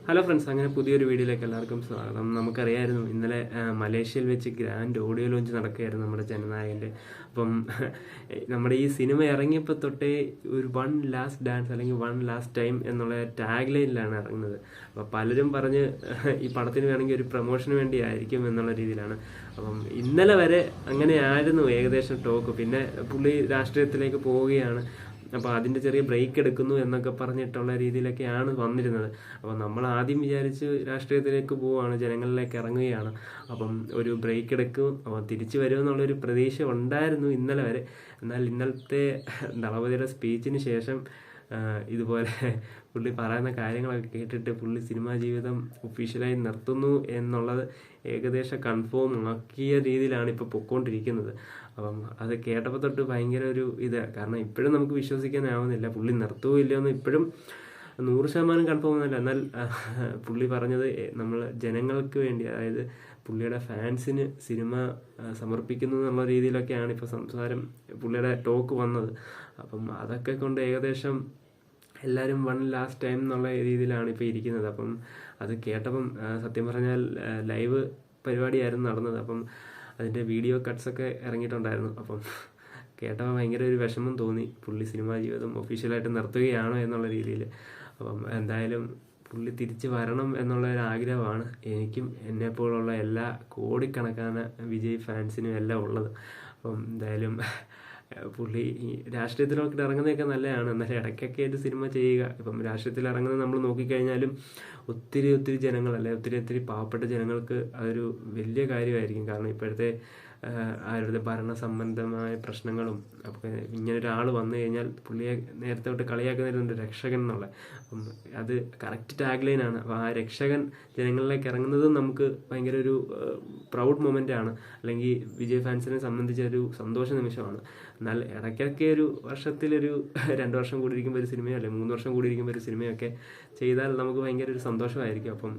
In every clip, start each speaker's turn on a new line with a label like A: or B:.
A: Hello friends, അങ്ങനെ പുതിയൊരു വീഡിയോയിലേക്ക് എല്ലാവർക്കും സ്വാഗതം. നമുക്കറിയായിരുന്നു ഇന്നലെ മലേഷ്യയിൽ വെച്ച് ഗ്രാൻഡ് ഓഡിയോ ലോഞ്ച് നടക്കുകയായിരുന്നു നമ്മുടെ ജനനായകൻ്റെ. അപ്പം നമ്മുടെ ഈ സിനിമ ഇറങ്ങിയപ്പോൾ തൊട്ടേ ഒരു വൺ ലാസ്റ്റ് ഡാൻസ് അല്ലെങ്കിൽ വൺ ലാസ്റ്റ് ടൈം എന്നുള്ള ടാഗ് ലൈനിലാണ് ഇറങ്ങുന്നത്. അപ്പോൾ പലരും പറഞ്ഞ് ഈ പടത്തിന് വേണമെങ്കിൽ ഒരു പ്രൊമോഷന് വേണ്ടി ആയിരിക്കും എന്നുള്ള രീതിയിലാണ്. അപ്പം ഇന്നലെ വരെ അങ്ങനെയായിരുന്നു ഏകദേശം ടോക്ക്. പിന്നെ പുള്ളി രാഷ്ട്രീയത്തിലേക്ക് പോവുകയാണ്, അപ്പോൾ അതിൻ്റെ ചെറിയ ബ്രേക്ക് എടുക്കുന്നു എന്നൊക്കെ പറഞ്ഞിട്ടുള്ള രീതിയിലൊക്കെയാണ് വന്നിരുന്നത്. അപ്പം നമ്മൾ ആദ്യം വിചാരിച്ച് രാഷ്ട്രീയത്തിലേക്ക് പോവുകയാണ്, ജനങ്ങളിലേക്ക് ഇറങ്ങുകയാണ്, അപ്പം ഒരു ബ്രേക്ക് എടുക്കും, അപ്പം തിരിച്ചു വരുമെന്നുള്ളൊരു പ്രതീക്ഷ ഉണ്ടായിരുന്നു ഇന്നലെ വരെ. എന്നാൽ ഇന്നലത്തെ ദളപതിയുടെ സ്പീച്ചിന് ശേഷം ഇതുപോലെ പുള്ളി പറയുന്ന കാര്യങ്ങളൊക്കെ കേട്ടിട്ട് പുള്ളി സിനിമാ ജീവിതം ഒഫീഷ്യലായി നിർത്തുന്നു എന്നുള്ളത് ഏകദേശം കൺഫേം ആക്കിയ രീതിയിലാണ് ഇപ്പോൾ പൊയ്ക്കൊണ്ടിരിക്കുന്നത്. അപ്പം അത് കേട്ടപ്പോൾ തൊട്ട് ഭയങ്കര ഒരു കാരണം ഇപ്പോഴും നമുക്ക് വിശ്വസിക്കാനാവുന്നില്ല പുള്ളി നിർത്തുകയോ ഇല്ലയെന്ന് ഇപ്പോഴും 100% കൺഫേം ഒന്നുമില്ല. എന്നാൽ പുള്ളി പറഞ്ഞത് നമ്മൾ ജനങ്ങൾക്ക് വേണ്ടി, അതായത് പുള്ളിയുടെ ഫാൻസിന് സിനിമ സമർപ്പിക്കുന്നു എന്നുള്ള രീതിയിലൊക്കെയാണ് ഇപ്പോൾ സംസാരം, പുള്ളിയുടെ ടോക്ക് വന്നത്. അപ്പം അതൊക്കെ കൊണ്ട് ഏകദേശം എല്ലാവരും വൺ ലാസ്റ്റ് ടൈം എന്നുള്ള രീതിയിലാണ് ഇപ്പോൾ ഇരിക്കുന്നത്. അപ്പം അത് കേട്ടപ്പം സത്യം പറഞ്ഞാൽ ലൈവ് പരിപാടിയായിരുന്നു നടന്നത്. അപ്പം അതിൻ്റെ വീഡിയോ കട്ട്സൊക്കെ ഇറങ്ങിയിട്ടുണ്ടായിരുന്നു. അപ്പം കേട്ടപ്പോൾ ഭയങ്കര ഒരു വിഷമം തോന്നി, പുള്ളി സിനിമാ ജീവിതം ഒഫീഷ്യലായിട്ട് നിർത്തുകയാണോ എന്നുള്ള രീതിയിൽ. അപ്പം എന്തായാലും പുള്ളി തിരിച്ച് വരണം എന്നുള്ള ഒരു ആഗ്രഹമാണ് എനിക്കും എന്നെപ്പോലുള്ള എല്ലാ കോടിക്കണക്കാன വിജയ് ഫാൻസിനും എല്ലാം ഉള്ളത്. അപ്പം എന്തായാലും പുള്ളി ഈ രാഷ്ട്രീയത്തിലൊക്കെ ഇറങ്ങുന്നതൊക്കെ നല്ലതാണ്, എന്നാലും ഇടയ്ക്കൊക്കെ ആയിട്ട് സിനിമ ചെയ്യുക. ഇപ്പം രാഷ്ട്രീയത്തിൽ ഇറങ്ങുന്നത് നമ്മൾ നോക്കിക്കഴിഞ്ഞാലും ഒത്തിരി ജനങ്ങൾ, അല്ലെ ഒത്തിരി പാവപ്പെട്ട ജനങ്ങൾക്ക് അതൊരു വലിയ കാര്യമായിരിക്കും. കാരണം ഇപ്പോഴത്തെ അവരുടെ ഭരണ സംബന്ധമായ പ്രശ്നങ്ങളും അപ്പോൾ ഇങ്ങനെ ഒരാൾ വന്നു കഴിഞ്ഞാൽ പുള്ളിയെ നേരത്തെ തൊട്ട് കളിയാക്കുന്നതിലുണ്ട് രക്ഷകൻ എന്നുള്ള. അപ്പം അത് കറക്റ്റ് ടാഗ് ലൈനാണ്. അപ്പോൾ ആ രക്ഷകൻ ജനങ്ങളിലേക്ക് ഇറങ്ങുന്നതും നമുക്ക് ഭയങ്കര ഒരു പ്രൗഡ് മൊമെൻ്റ് ആണ്, അല്ലെങ്കിൽ വിജയ് ഫാൻസിനെ സംബന്ധിച്ച ഒരു സന്തോഷ നിമിഷമാണ്. എന്നാൽ ഇടയ്ക്കൊക്കെ ഒരു വർഷത്തിലൊരു 2 വർഷം കൂടി ഇരിക്കുമ്പോൾ ഒരു സിനിമയോ അല്ലെ 3 വർഷം കൂടി ഇരിക്കുമ്പോൾ ഒരു സിനിമയൊക്കെ ചെയ്താൽ നമുക്ക് ഭയങ്കര ഒരു സന്തോഷമായിരിക്കും. അപ്പം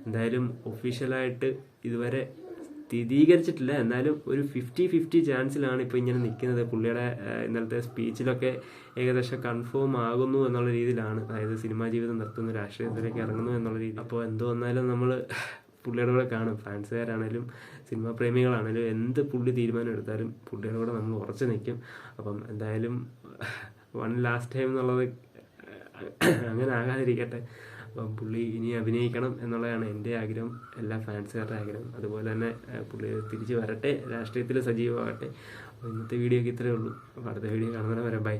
A: എന്തായാലും ഒഫീഷ്യലായിട്ട് ഇതുവരെ സ്ഥിരീകരിച്ചിട്ടില്ല, എന്നാലും ഒരു 50-50 ചാൻസിലാണ് ഇപ്പോൾ ഇങ്ങനെ നിൽക്കുന്നത്. പുള്ളിയുടെ ഇന്നലത്തെ സ്പീച്ചിലൊക്കെ ഏകദേശം കൺഫേം ആകുന്നു എന്നുള്ള രീതിയിലാണ്, അതായത് സിനിമാ ജീവിതം നിർത്തുന്നു, രാഷ്ട്രീയത്തിലേക്ക് ഇറങ്ങുന്നു എന്നുള്ള രീതി. അപ്പോൾ എന്ത് വന്നാലും നമ്മൾ പുള്ളിയുടെ കൂടെ കാണും. ഫാൻസുകാരാണേലും സിനിമാ പ്രേമികളാണേലും എന്ത് പുള്ളി തീരുമാനം എടുത്താലും പുള്ളിയുടെ കൂടെ നമ്മൾ ഉറച്ചു നിൽക്കും. അപ്പം എന്തായാലും വൺ ലാസ്റ്റ് ടൈം എന്നുള്ളത് അങ്ങനെ ആകാതിരിക്കട്ടെ. അപ്പം പുള്ളി ഇനി അഭിനയിക്കണം എന്നുള്ളതാണ് എൻ്റെ ആഗ്രഹം, എല്ലാ ഫാൻസുകാരുടെ ആഗ്രഹം. അതുപോലെ തന്നെ പുള്ളി തിരിച്ച് വരട്ടെ, രാഷ്ട്രീയത്തിൽ സജീവമാകട്ടെ. അപ്പോൾ ഇന്നത്തെ വീഡിയോക്ക് ഇത്രയേ ഉള്ളൂ. അപ്പോൾ അടുത്ത വീഡിയോ കാണുന്നവരെ ബൈ.